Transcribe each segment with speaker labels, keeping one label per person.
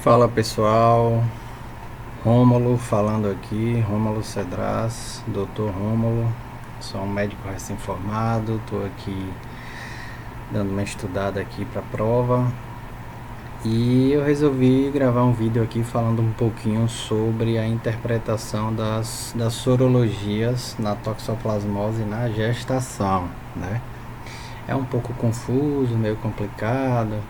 Speaker 1: Fala pessoal, Rômulo falando aqui, Rômulo Cedras, Dr. Rômulo, sou um médico recém-formado, estou aqui dando uma estudada aqui para a prova e eu resolvi gravar um vídeo aqui falando um pouquinho sobre a interpretação das sorologias na toxoplasmose na gestação, né? É um pouco confuso, meio complicado.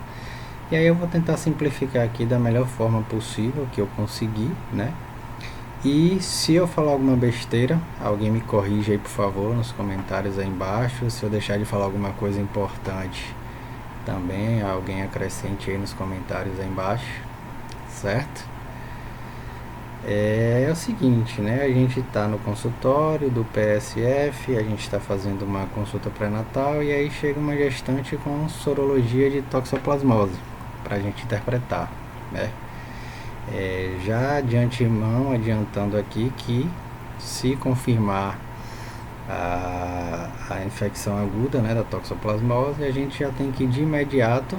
Speaker 1: E aí eu vou tentar simplificar aqui da melhor forma possível que eu conseguir, né? E se eu falar alguma besteira, alguém me corrija aí por favor nos comentários aí embaixo. Se eu deixar de falar alguma coisa importante, também alguém acrescente aí nos comentários aí embaixo, certo? É o seguinte, né? A gente está no consultório do PSF, a gente está fazendo uma consulta pré-natal e aí chega uma gestante com sorologia de toxoplasmose para a gente interpretar, né? Já de antemão, adiantando aqui que se confirmar a infecção aguda, né, da toxoplasmose, a gente já tem que de imediato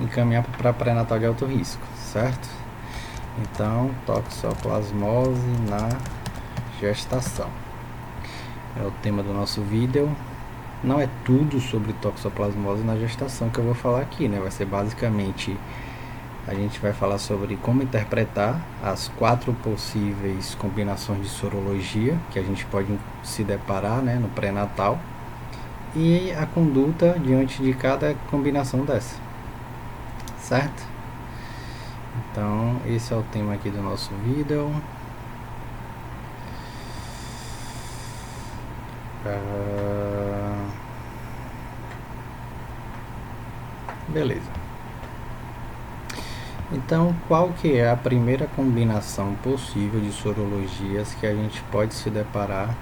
Speaker 1: encaminhar para pré-natal de alto risco, certo? Então, toxoplasmose na gestação é o tema do nosso vídeo. Não é tudo sobre toxoplasmose na gestação que eu vou falar aqui, né? Vai ser basicamente, a gente vai falar sobre como interpretar as 4 possíveis combinações de sorologia que a gente pode se deparar, né, no pré-natal, e a conduta diante de cada combinação dessa, certo? Então esse é o tema aqui do nosso vídeo. Beleza. Então, qual que é a primeira combinação possível de sorologias que a gente pode se deparar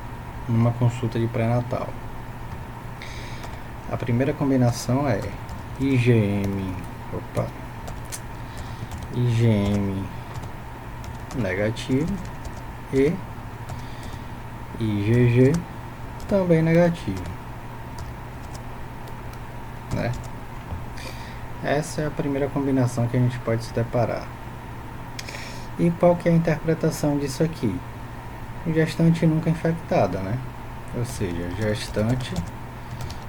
Speaker 1: numa consulta de pré-natal? A primeira combinação é IgM negativo e IgG também negativo, né? Essa é a primeira combinação que a gente pode se deparar. E qual que é a interpretação disso aqui? Gestante nunca infectada, né? Ou seja, gestante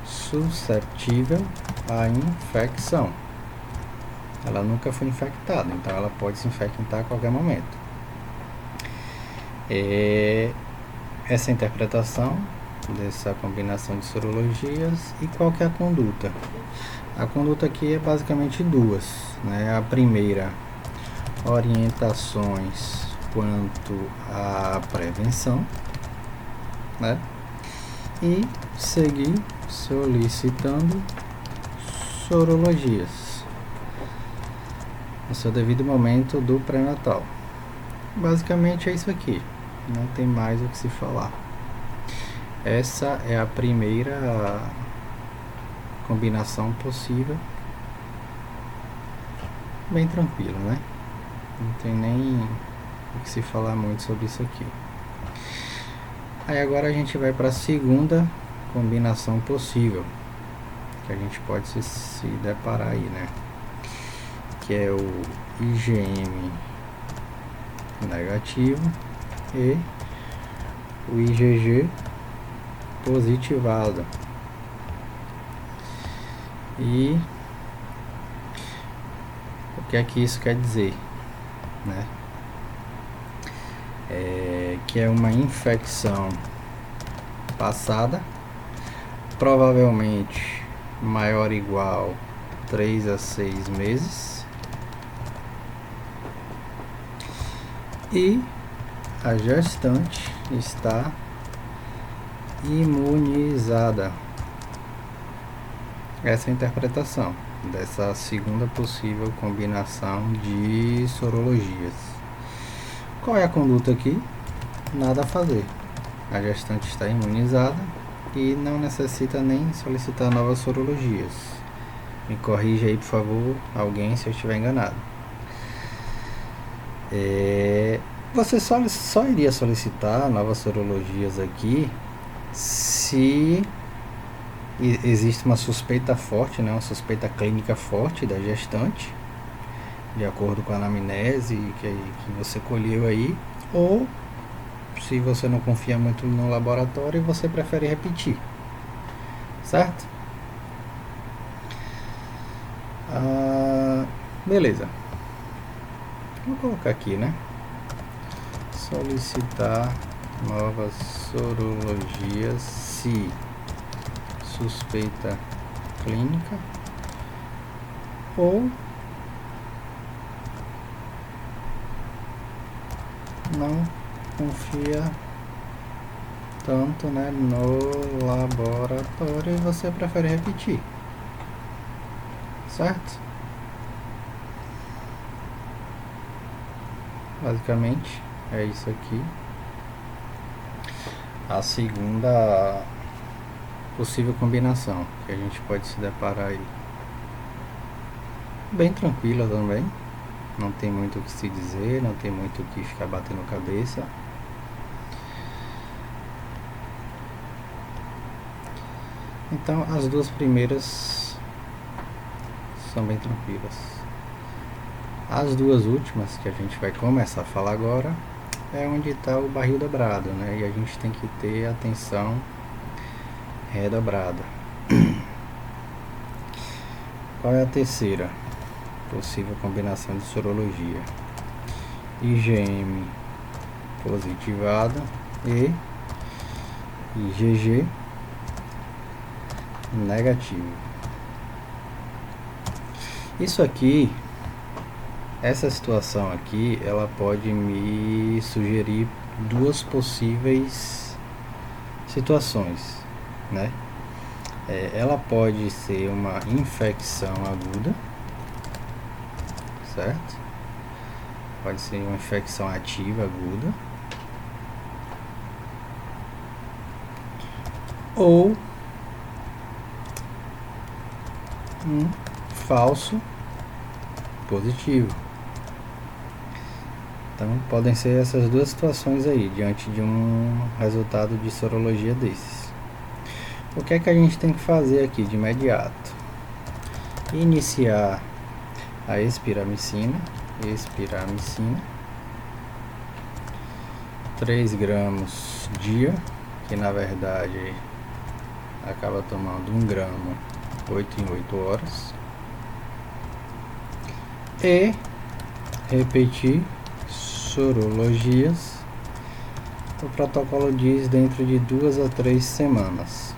Speaker 1: susceptível à infecção. Ela nunca foi infectada, então ela pode se infectar a qualquer momento. Essa interpretação dessa combinação de sorologias. E qual que é a conduta? A conduta aqui é basicamente duas, né? A primeira, orientações quanto à prevenção, né? E seguir solicitando sorologias no seu devido momento do pré-natal. Basicamente é isso aqui, não tem mais o que se falar. Essa é a primeira combinação possível, bem tranquilo, né? Não tem nem o que se falar muito sobre isso aqui. Aí agora a gente vai para a segunda combinação possível que a gente pode se deparar aí, né? Que é o IgM negativo e o IgG positivado. E o que é que isso quer dizer, né? Que é uma infecção passada, provavelmente maior ou igual 3 a 6 meses, e a gestante está imunizada. Essa é a interpretação dessa segunda possível combinação de sorologias. Qual é a conduta aqui? Nada a fazer. A gestante está imunizada e não necessita nem solicitar novas sorologias. Me corrija aí, por favor, alguém, se eu estiver enganado. Você só iria solicitar novas sorologias aqui se existe uma suspeita forte, né, uma suspeita clínica forte da gestante de acordo com a anamnese que você colheu aí, ou se você não confia muito no laboratório, você prefere repetir, certo? Beleza, vou colocar aqui, né? Solicitar novas sorologias se suspeita clínica ou não confia tanto, né, no laboratório e você prefere repetir, certo? Basicamente é isso aqui. A segunda possível combinação que a gente pode se deparar aí, bem tranquila também, não tem muito o que se dizer, não tem muito o que ficar batendo cabeça. Então as duas primeiras são bem tranquilas. As duas últimas que a gente vai começar a falar agora é onde está o barril dobrado, né? E a gente tem que ter atenção redobrada. Qual é a terceira possível combinação de sorologia? IgM positivada e IgG negativo. Isso aqui, essa situação aqui, ela pode me sugerir duas possíveis situações, né? Ela pode ser uma infecção aguda, certo? Pode ser uma infecção ativa aguda, ou um falso positivo. Então podem ser essas duas situações aí diante de um resultado de sorologia desses. O que é que a gente tem que fazer aqui de imediato? Iniciar a espiramicina 3 gramas dia, que na verdade acaba tomando 1 grama 8 em 8 horas, e repetir sorologias. O protocolo diz dentro de 2 a 3 semanas.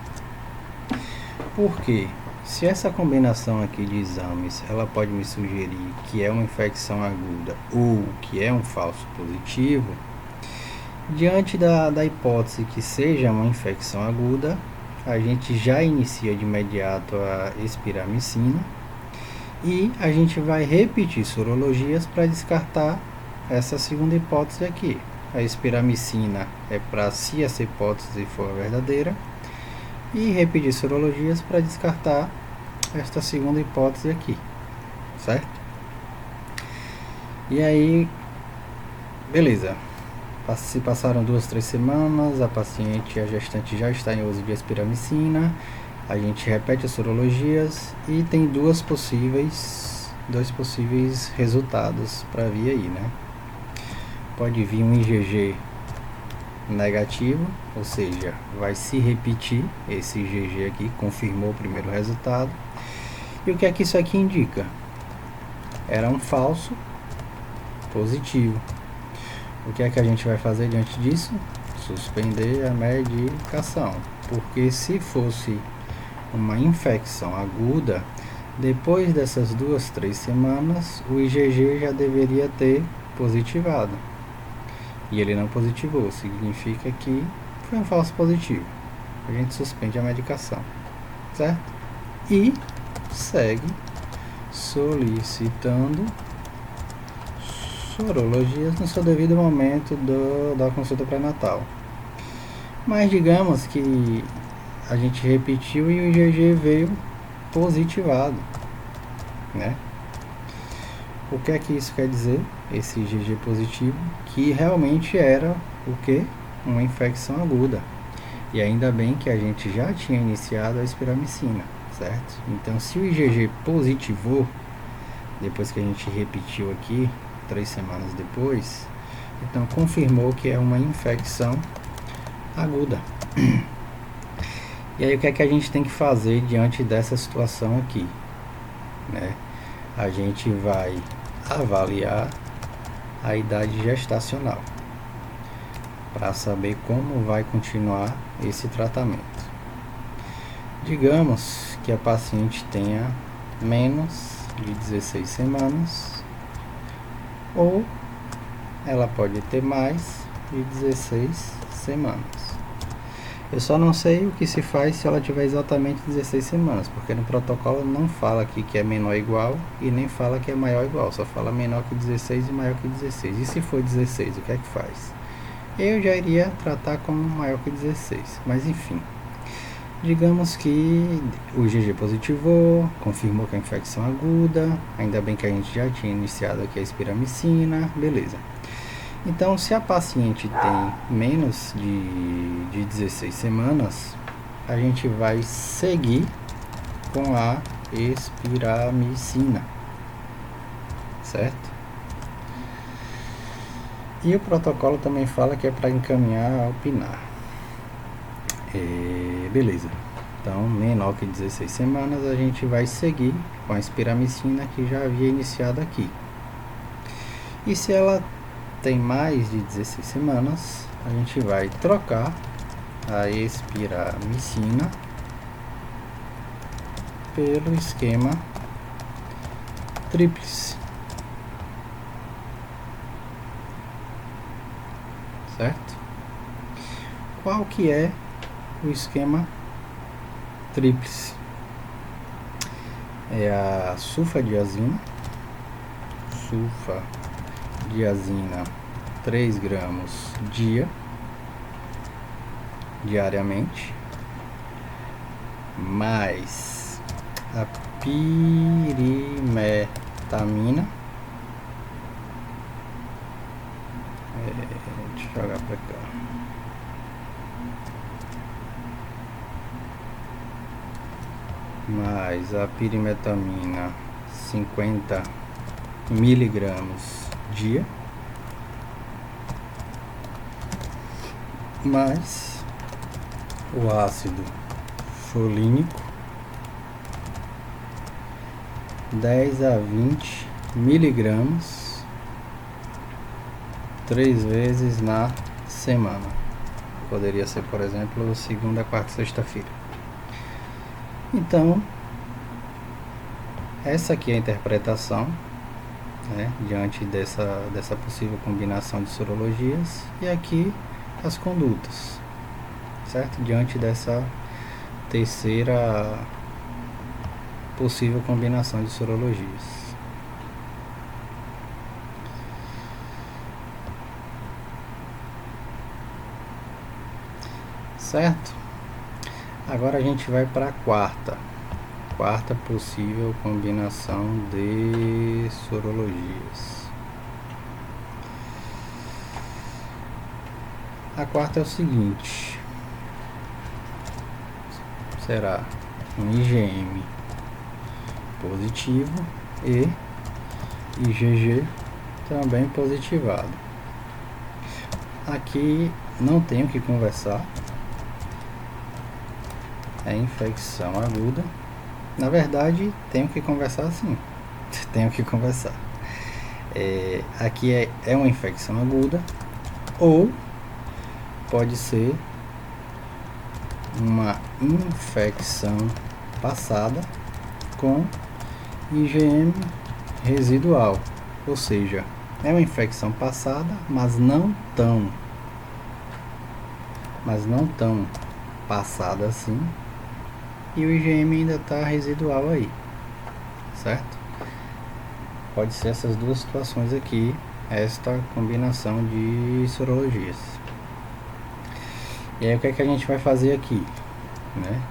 Speaker 1: Por quê? Se essa combinação aqui de exames, ela pode me sugerir que é uma infecção aguda ou que é um falso positivo, diante da hipótese que seja uma infecção aguda, a gente já inicia de imediato a espiramicina e a gente vai repetir sorologias para descartar essa segunda hipótese aqui. A espiramicina é para se essa hipótese for verdadeira, e repetir sorologias para descartar esta segunda hipótese aqui, certo? E aí, beleza. Se passaram 2, 3 semanas, a gestante já está em uso de espiramicina, a gente repete as sorologias e tem dois possíveis resultados para vir aí, né? Pode vir um IgG negativo, ou seja, vai se repetir esse IgG aqui, confirmou o primeiro resultado. E o que é que isso aqui indica? Era um falso positivo. O que é que a gente vai fazer diante disso? Suspender a medicação, porque se fosse uma infecção aguda, depois dessas 2, 3 semanas, o IgG já deveria ter positivado. E ele não positivou, significa que foi um falso positivo. A gente suspende a medicação, certo? E segue solicitando sorologias no seu devido momento da consulta pré-natal. Mas digamos que a gente repetiu e o IgG veio positivado, né? O que é que isso quer dizer? Esse IgG positivo, que realmente era o que? Uma infecção aguda. E ainda bem que a gente já tinha iniciado a espiramicina, certo? Então, se o IgG positivou, depois que a gente repetiu aqui, 3 semanas depois, então confirmou que é uma infecção aguda. E aí o que é que a gente tem que fazer diante dessa situação aqui, né? A gente vai avaliar a idade gestacional para saber como vai continuar esse tratamento. Digamos que a paciente tenha menos de 16 semanas ou ela pode ter mais de 16 semanas. Eu só não sei o que se faz se ela tiver exatamente 16 semanas, porque no protocolo não fala aqui que é menor ou igual e nem fala que é maior ou igual, só fala menor que 16 e maior que 16. E se for 16, o que é que faz? Eu já iria tratar como maior que 16, mas enfim. Digamos que o IgG positivou, confirmou que a infecção aguda, ainda bem que a gente já tinha iniciado aqui a espiramicina, beleza. Então, se a paciente tem menos de 16 semanas, a gente vai seguir com a espiramicina, certo? E o protocolo também fala que é para encaminhar ao PNAR. Beleza. Então, menor que 16 semanas, a gente vai seguir com a espiramicina que já havia iniciado aqui. E se ela tem mais de 16 semanas, a gente vai trocar a espiramicina pelo esquema tríplice, certo? Qual que é o esquema tríplice? É a sulfadiazina 3 gramas diariamente, mais a pirimetamina, deixa eu jogar para cá, mais a pirimetamina 50 miligramas dia, mais o ácido folínico 10 a 20 miligramas 3 vezes na semana. Poderia ser, por exemplo, segunda, quarta, sexta-feira. Então, essa aqui é a interpretação, né, diante dessa possível combinação de sorologias, e aqui as condutas, certo? Diante dessa terceira possível combinação de sorologias. Certo? Agora a gente vai para a quarta possível combinação de sorologias. A quarta é o seguinte: será um IgM positivo e IgG também positivado. Aqui não tenho que conversar, é infecção aguda. Na verdade, tenho que conversar sim. Tenho que conversar. Aqui é uma infecção aguda, ou pode ser uma infecção passada com IgM residual. Ou seja, é uma infecção passada, mas não tão passada assim. E o IgM ainda está residual aí, certo? Pode ser essas duas situações aqui, esta combinação de sorologias. E aí o que é que a gente vai fazer aqui, né?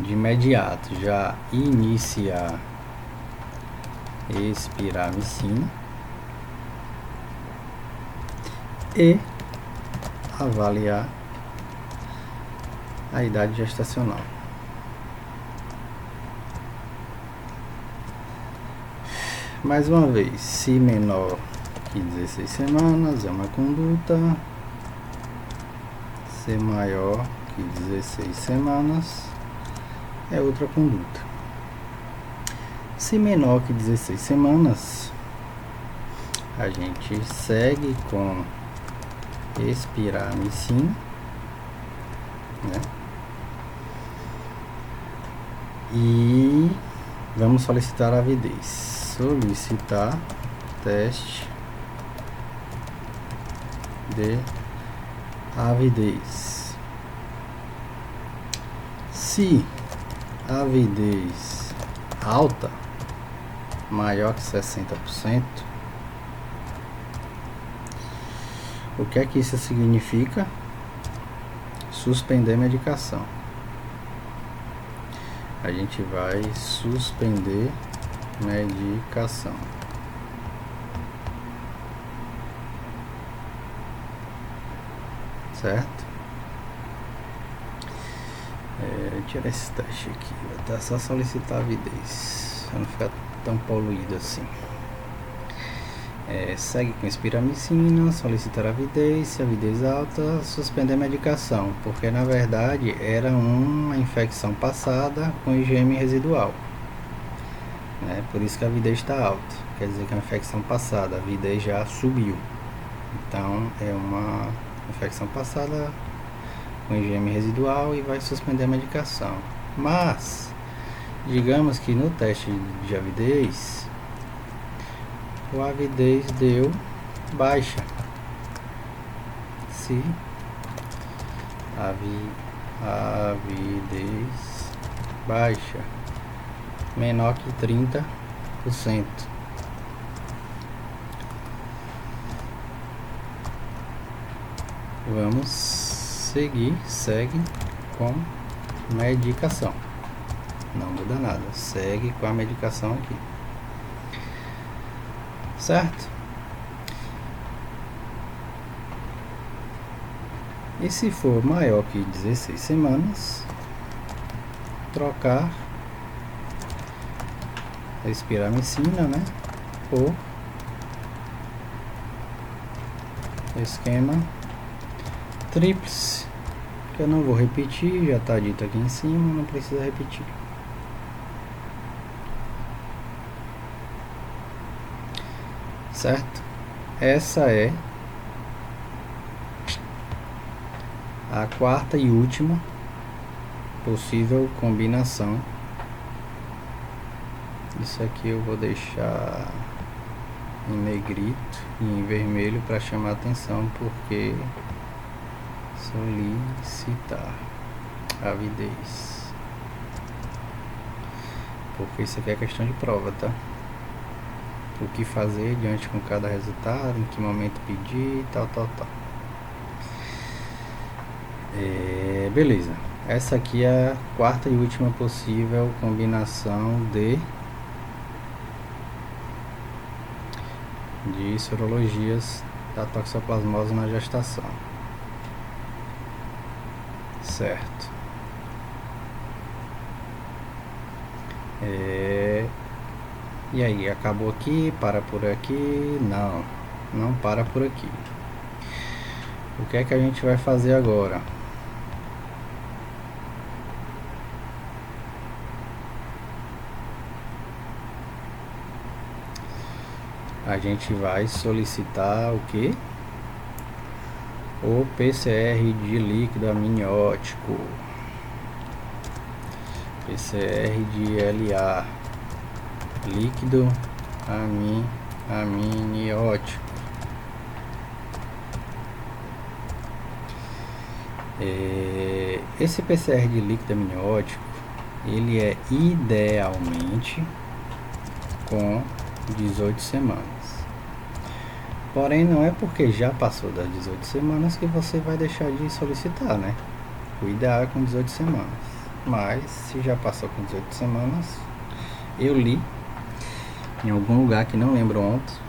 Speaker 1: De imediato, já iniciar espiramicina e avaliar a idade gestacional. Mais uma vez, se menor que 16 semanas é uma conduta, se maior que 16 semanas é outra conduta. Se menor que 16 semanas, a gente segue com espiramicina, né? E vamos solicitar a avidez. Solicitar teste de avidez. Se a avidez alta, maior que 60%, o que é que isso significa? Suspender medicação. A gente vai suspender medicação. Certo? Tirar esse teste aqui. Vai estar só solicitar a avidez, para não ficar tão poluído assim. Segue com espiramicina, solicitar a avidez, se a avidez alta, suspender a medicação, porque na verdade era uma infecção passada com IgM residual, né? Por isso que a avidez está alta, quer dizer que é uma infecção passada, a avidez já subiu, então é uma infecção passada com IgM residual e vai suspender a medicação. Mas digamos que no teste de avidez a avidez deu baixa. Se avidez baixa menor que 30%, vamos segue com medicação, não muda nada, segue com a medicação aqui. Certo? E se for maior que 16 semanas, trocar a espiramicina, né, por esquema tríplice, que eu não vou repetir, já está dito aqui em cima, não precisa repetir. Certo? Essa é a quarta e última possível combinação. Isso aqui eu vou deixar em negrito e em vermelho para chamar a atenção, porque solicitar avidez, porque isso aqui é questão de prova, tá? O que fazer diante com cada resultado, em que momento pedir, tal. Beleza. Essa aqui é a quarta e última possível combinação de sorologias da toxoplasmose na gestação. Certo. E aí, acabou aqui, para por aqui? Não para por aqui. O que é que a gente vai fazer agora? A gente vai solicitar o que? O PCR de líquido amniótico. PCR de LA. Líquido amniótico. Esse PCR de líquido amniótico, ele é idealmente com 18 semanas. Porém, não é porque já passou das 18 semanas que você vai deixar de solicitar, né? O ideal é com 18 semanas. Mas, se já passou com 18 semanas, eu li em algum lugar que não lembro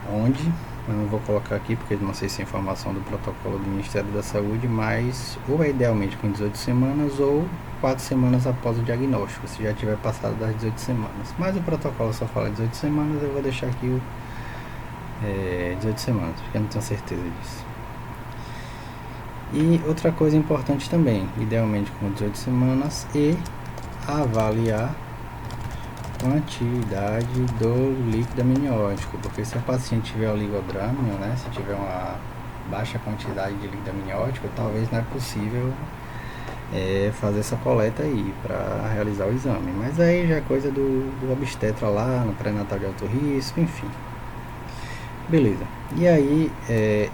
Speaker 1: onde, mas não vou colocar aqui porque não sei se é informação do protocolo do Ministério da Saúde, mas ou é idealmente com 18 semanas ou 4 semanas após o diagnóstico, se já tiver passado das 18 semanas. Mas o protocolo só fala 18 semanas, eu vou deixar aqui o 18 semanas, porque eu não tenho certeza disso. E outra coisa importante também, idealmente com 18 semanas, e avaliar quantidade do líquido amniótico, porque se a paciente tiver oligodrâmio, né, se tiver uma baixa quantidade de líquido amniótico, talvez não é possível fazer essa coleta aí para realizar o exame, mas aí já é coisa do obstetra lá no pré-natal de alto risco, enfim. Beleza. E aí,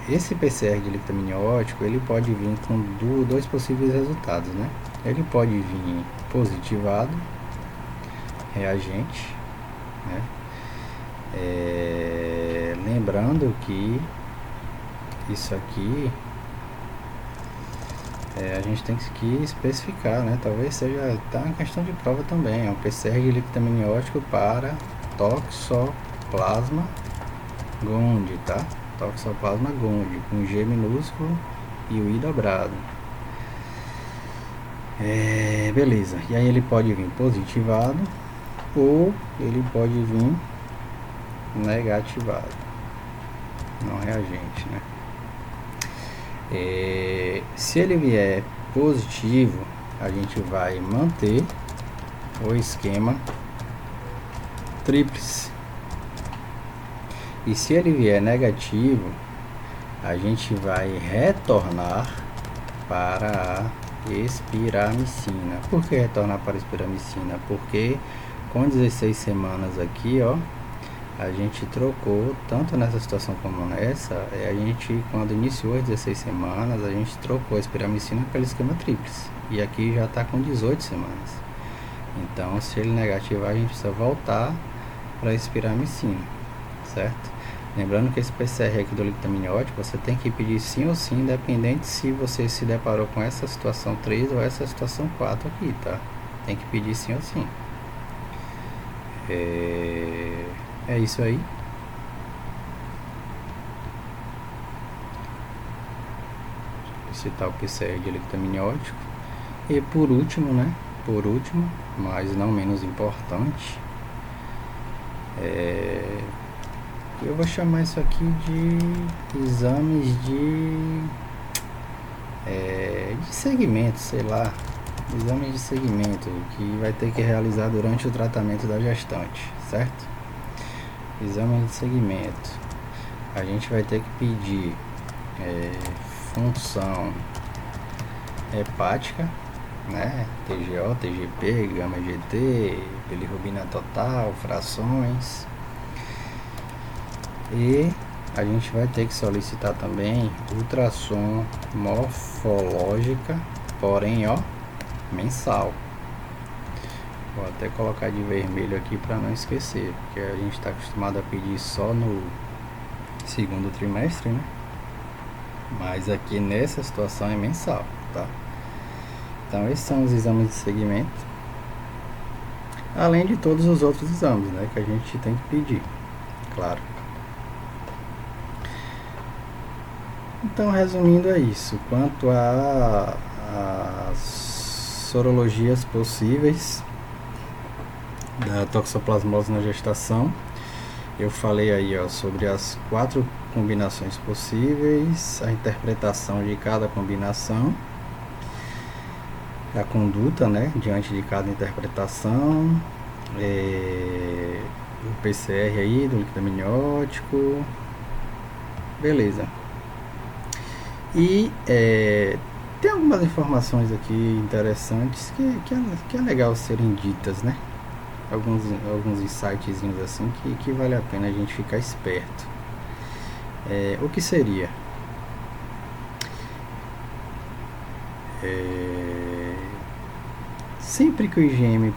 Speaker 1: esse PCR de líquido amniótico, ele pode vir com dois possíveis resultados, né? Ele pode vir positivado, reagente, né? Lembrando que isso aqui a gente tem que especificar, né? Talvez seja uma questão de prova também. É um PCR de líquido amniótico para Toxoplasma gondii, tá? Toxoplasma gondii, com G minúsculo e o I dobrado. Beleza. E aí ele pode vir positivado ou ele pode vir negativado, não reagente, né? Se ele vier positivo, a gente vai manter o esquema tríplice. E se ele vier negativo, a gente vai retornar para a espiramicina. Por que retornar para a espiramicina? Porque com 16 semanas aqui, ó, a gente trocou, tanto nessa situação como nessa, a gente, quando iniciou as 16 semanas, a gente trocou a espiramicina pelo esquema tríplice. E aqui já está com 18 semanas. Então, se ele negativar, a gente precisa voltar para a espiramicina, certo? Lembrando que esse PCR aqui do líquido amniótico, você tem que pedir sim ou sim, independente se você se deparou com essa situação 3 ou essa situação 4 aqui, tá? Tem que pedir sim ou sim. É isso aí. Vou citar o PCR de líquido amniótico. E por último, né? Por último, mas não menos importante, eu vou chamar isso aqui de exames de segmento, sei lá, exames de segmento que vai ter que realizar durante o tratamento da gestante, certo? Exame de segmento, a gente vai ter que pedir função hepática, né? TGO, TGP, gama GT, bilirrubina total, frações. E a gente vai ter que solicitar também ultrassom morfológica, porém, ó, mensal. Vou até colocar de vermelho aqui para não esquecer, porque a gente está acostumado a pedir só no segundo trimestre, né? Mas aqui nessa situação é mensal, tá? Então esses são os exames de segmento, além de todos os outros exames, né, que a gente tem que pedir, claro. Então, resumindo, é isso. Quanto às sorologias possíveis da toxoplasmose na gestação, eu falei aí, ó, sobre as 4 combinações possíveis, a interpretação de cada combinação, a conduta, né, diante de cada interpretação, o PCR aí do líquido amniótico, beleza. E tem algumas informações aqui interessantes que é legal serem ditas, né? Alguns insightzinhos assim que vale a pena a gente ficar esperto. O que seria? Sempre que o IgM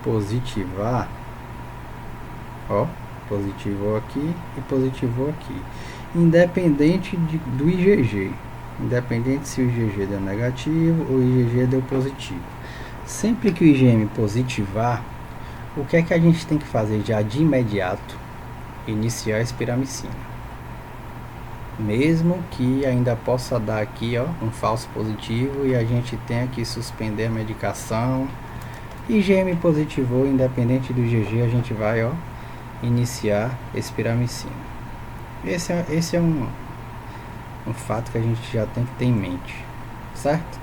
Speaker 1: positivar, ó, positivou aqui e positivou aqui, independente do IgG, independente se o IgG deu negativo ou o IgG deu positivo. Sempre que o IgM positivar, O que é que a gente tem que fazer já de imediato? Iniciar a espiramicina. Mesmo que ainda possa dar aqui, ó, um falso positivo e a gente tenha que suspender a medicação. IgM positivou, independente do GG, a gente vai, ó, iniciar espiramicina. Esse é um fato que a gente já tem que ter em mente, certo?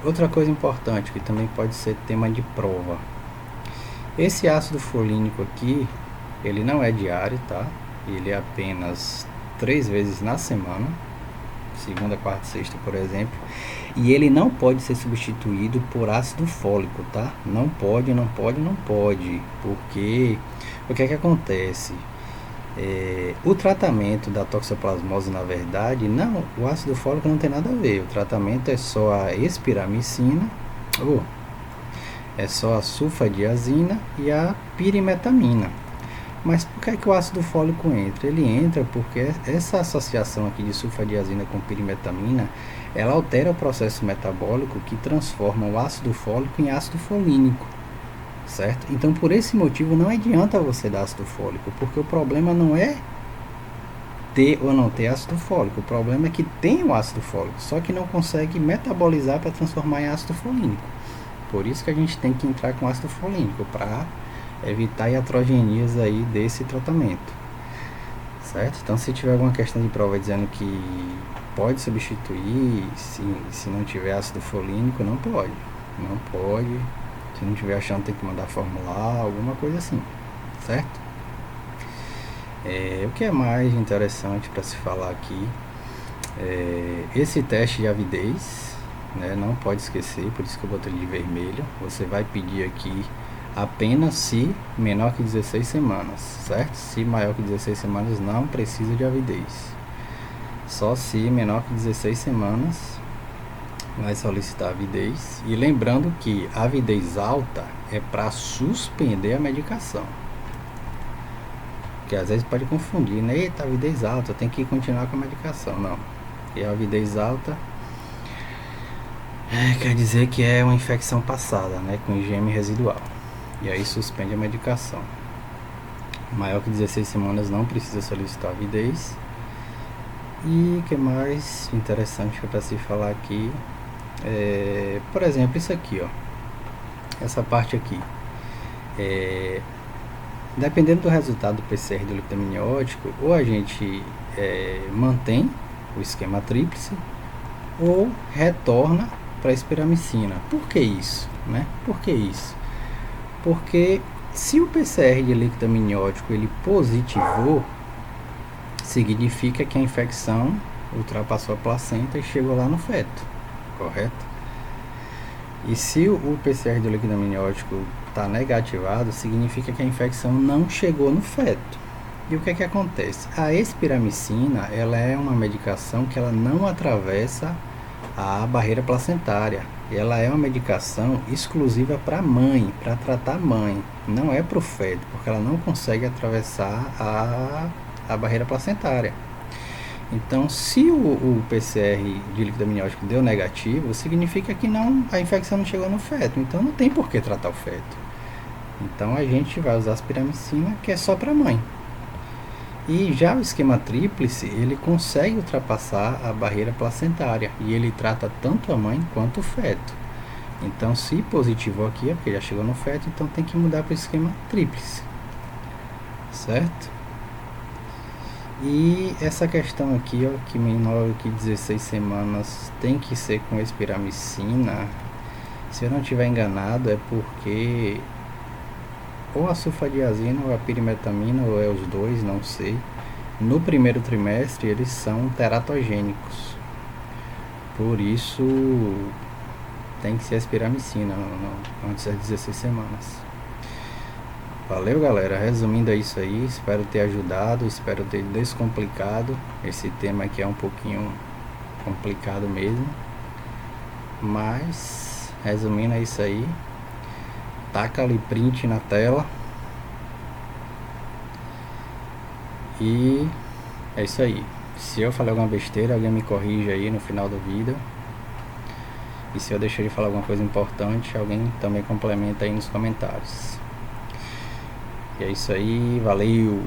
Speaker 1: Outra coisa importante que também pode ser tema de prova. Esse ácido folínico aqui, ele não é diário, tá? Ele é apenas 3 vezes na semana, segunda, quarta e sexta, por exemplo. E ele não pode ser substituído por ácido fólico, tá? Não pode, porque o que é que acontece? O tratamento da toxoplasmose, na verdade, não, o ácido fólico não tem nada a ver. O tratamento é só a espiramicina, é só a sulfadiazina e a pirimetamina. Mas por que é que o ácido fólico entra? Ele entra porque essa associação aqui de sulfadiazina com pirimetamina, ela altera o processo metabólico que transforma o ácido fólico em ácido folínico, certo? Então, por esse motivo, não adianta você dar ácido fólico, porque o problema não é ter ou não ter ácido fólico, o problema é que tem o ácido fólico, só que não consegue metabolizar para transformar em ácido folínico. Por isso que a gente tem que entrar com ácido folínico, para evitar iatrogenias aí desse tratamento, certo? Então, se tiver alguma questão de prova dizendo que pode substituir, se não tiver ácido folínico, não pode. Se não tiver achando, tem que mandar formular, alguma coisa assim, certo? O que é mais interessante para se falar aqui, esse teste de avidez, né, não pode esquecer, por isso que eu botei ele de vermelho. Você vai pedir aqui apenas se menor que 16 semanas, certo? Se maior que 16 semanas, não precisa de avidez. Só se menor que 16 semanas vai solicitar avidez. E lembrando que a avidez alta é para suspender a medicação, que às vezes pode confundir, né? Eita, avidez alta, tem que continuar com a medicação. Não. E a avidez alta quer dizer que é uma infecção passada, né? Com IgM residual. E aí suspende a medicação. Maior que 16 semanas não precisa solicitar avidez. E o que mais interessante para se falar aqui por exemplo, isso aqui, ó, essa parte aqui, dependendo do resultado do PCR do líquido amniótico, ou a gente mantém o esquema tríplice ou retorna para a espiramicina. Por que isso, né? Porque se o PCR de líquido amniótico ele positivou, significa que a infecção ultrapassou a placenta e chegou lá no feto, correto? E se o PCR do líquido amniótico está negativado, significa que a infecção não chegou no feto. E o que é que acontece? A espiramicina, ela é uma medicação que ela não atravessa a barreira placentária. Ela é uma medicação exclusiva para a mãe, para tratar a mãe. Não é para o feto, porque ela não consegue atravessar a barreira placentária. Então, se o PCR de líquido amniótico deu negativo, significa que a infecção não chegou no feto. Então, não tem por que tratar o feto. Então, a gente vai usar a espiramicina, que é só para a mãe. E já o esquema tríplice, ele consegue ultrapassar a barreira placentária. E ele trata tanto a mãe quanto o feto. Então, se positivou aqui, é porque já chegou no feto, então tem que mudar para o esquema tríplice. Certo? E essa questão aqui, ó, que menor que 16 semanas tem que ser com espiramicina, se eu não estiver enganado, é porque ou a sulfadiazina ou a pirimetamina, ou é os dois, não sei, no primeiro trimestre eles são teratogênicos. Por isso tem que ser a espiramicina antes das 16 semanas. Valeu, galera, resumindo é isso aí, espero ter ajudado, espero ter descomplicado. Esse tema aqui é um pouquinho complicado mesmo, mas resumindo é isso aí. Taca ali print na tela e é isso aí. Se eu falei alguma besteira, alguém me corrige aí no final do vídeo. E se eu deixei de falar alguma coisa importante, alguém também complementa aí nos comentários. E é isso aí, valeu!